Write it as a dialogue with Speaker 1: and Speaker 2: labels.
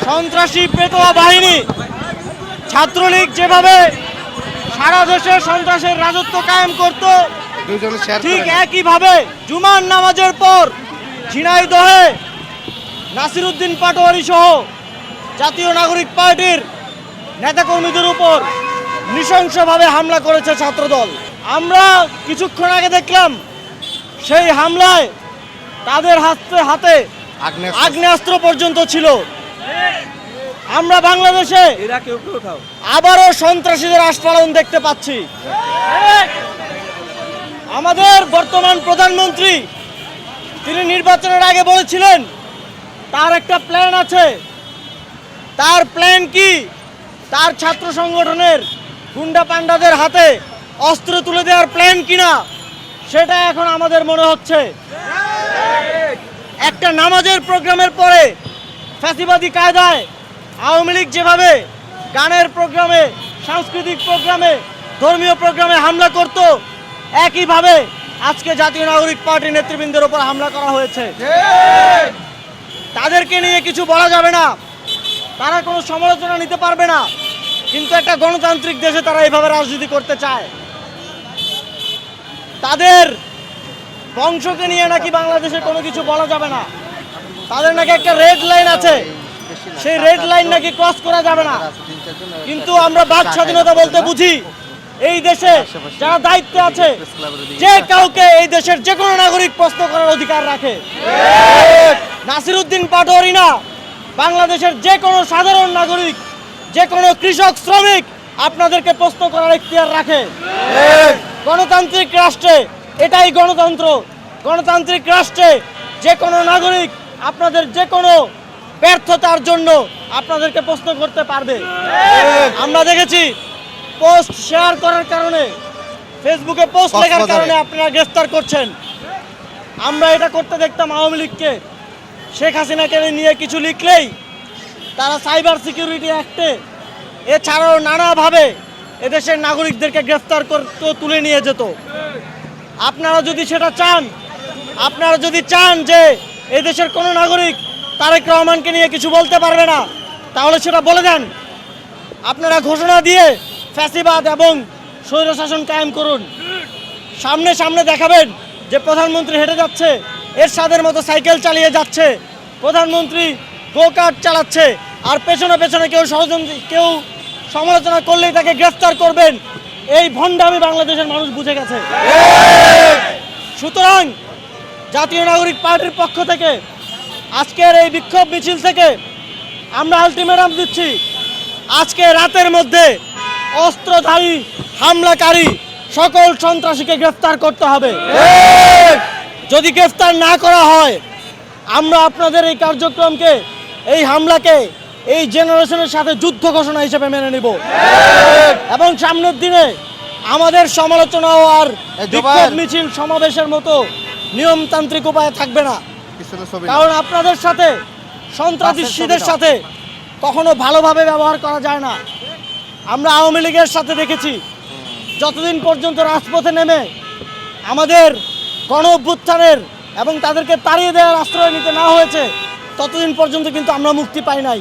Speaker 1: সন্ত্রাসী পেটোয়া বাহিনী ছাত্রলীগ যেভাবে সারা দেশে সন্ত্রাসের রাজত্ব কায়েম করত, ঠিক একইভাবে জুমার নামাজের পর ঝিনাইদহে নাসিরউদ্দিন পাটোয়ারি সহ জাতীয় নাগরিক পার্টির নেতাকর্মীদের উপর নৃশংসভাবে হামলা করেছে ছাত্রদল। আমরা কিছুক্ষণ আগে দেখলাম সেই হামলায় তাদের হাতে আগ্নেয়াস্ত্র পর্যন্ত ছিল। আমরা বাংলাদেশে আবারও সন্ত্রাসীদের আস্ফালন দেখতে পাচ্ছি। আমাদের বর্তমান প্রধানমন্ত্রী তিনি নির্বাচনের আগে বলেছিলেন তার একটা প্ল্যান আছে। তার প্ল্যান কি? তার ছাত্র সংগঠনের গুন্ডা পান্ডাদের হাতে অস্ত্র তুলে দেওয়ার প্ল্যান কিনা সেটা এখন আমাদের মনে হচ্ছে। একটা নামাজের প্রোগ্রামের পরে ফ্যাসিবাদী কায়দায় আওয়ামী লীগ যেভাবে গানের প্রোগ্রামে, সাংস্কৃতিক প্রোগ্রামে, ধর্মীয় প্রোগ্রামে হামলা করত, একইভাবে আজকে জাতীয় নাগরিক পার্টির নেতৃবৃন্দের উপর হামলা করা হয়েছে। তাদেরকে নিয়ে কিছু বলা যাবে না, তারা কোনো সমালোচনা নিতে পারবে না, কিন্তু একটা গণতান্ত্রিক দেশে তারা এইভাবে রাজনীতি করতে চায়। তাদের বংশকে নিয়ে নাকি বাংলাদেশে কোনো কিছু বলা যাবে না, তাদের নাকি একটা রেড লাইন আছে, সেই রেড লাইন নাকি ক্রস করা যাবে না। কিন্তু আমরা বাক স্বাধীনতা বলতে বুঝি এই দেশে যারা দায়িত্বে আছে যে কাউকে এই দেশের যে কোনো নাগরিক প্রশ্ন করার অধিকার রাখে। নাসিরউদ্দিন পাটোয়ারি না, বাংলাদেশের যে কোনো সাধারণ নাগরিক, যে কোনো কৃষক, শ্রমিক আপনাদেরকে প্রশ্ন করার এখতিয়ার রাখে। গণতান্ত্রিক রাষ্ট্রে এটাই গণতন্ত্র। গণতান্ত্রিক রাষ্ট্রে যে কোনো নাগরিক আপনাদের যে কোনো ব্যর্থতার জন্য আপনাদেরকে প্রশ্ন করতে পারবে। আমরা দেখেছি পোস্ট শেয়ার করার কারণে, ফেসবুকে পোস্ট লেখার কারণে আপনারা গ্রেফতার করছেন। আমরা এটা করতে দেখতাম আওয়ামী লীগকে। শেখ হাসিনাকে নিয়ে কিছু লিখলেই তারা সাইবার সিকিউরিটি অ্যাক্টে এছাড়াও নানাভাবে এদেশের নাগরিকদেরকে গ্রেফতার করতে তুলে নিয়ে যেত। আপনারা যদি সেটা চান, আপনারা যদি চান যে এদেশের কোনো নাগরিক তারেক রহমানকে নিয়ে কিছু বলতে পারবে না, তাহলে সেটা বলে দেন। আপনারা ঘোষণা দিয়ে ফ্যাসিবাদ এবং স্বৈরশাসন কায়েম করুন। সামনে সামনে দেখাবেন যে প্রধানমন্ত্রী হেঁটে যাচ্ছে, এরশাদের মতো সাইকেল চালিয়ে যাচ্ছে, প্রধানমন্ত্রী গো কার্ট চালাচ্ছে, আর পেছনে পেছনে কেউ সমালোচনা করলেই তাকে গ্রেফতার করবেন। এই ভণ্ডামি বাংলাদেশের মানুষ বুঝে গেছে। সুতরাং জাতীয় নাগরিক পার্টির পক্ষ থেকে আজকের এই বিক্ষোভ মিছিল থেকে আমরা আলটিমেটাম দিচ্ছি, আজকে রাতের মধ্যে অস্ত্রধারী হামলাকারী সকল সন্ত্রাসীকে গ্রেফতার করতে হবে। যদি গ্রেফতার না করা হয়, আমরা আপনাদের এই কার্যক্রমকে, এই হামলাকে এই জেনারেশনের সাথে যুদ্ধ ঘোষণা হিসেবে মেনে নিব এবং সামনের দিনে আমাদের সমালোচনা আর বিক্ষোভ মিছিল সমাবেশের মতো নিয়মতান্ত্রিক উপায়ে থাকবে না। কারণ আপনাদের সাথে, সন্ত্রাসীদের সাথে কখনো ভালোভাবে ব্যবহার করা যায় না। আমরা আওয়ামী লীগের সাথে দেখেছি, যতদিন পর্যন্ত রাজপথে নেমে আমাদের গণ অভ্যুত্থানের এবং তাদেরকে তাড়িয়ে দেওয়ার আশ্রয় নিতে না হয়েছে, ততদিন পর্যন্ত কিন্তু আমরা মুক্তি পাই নাই।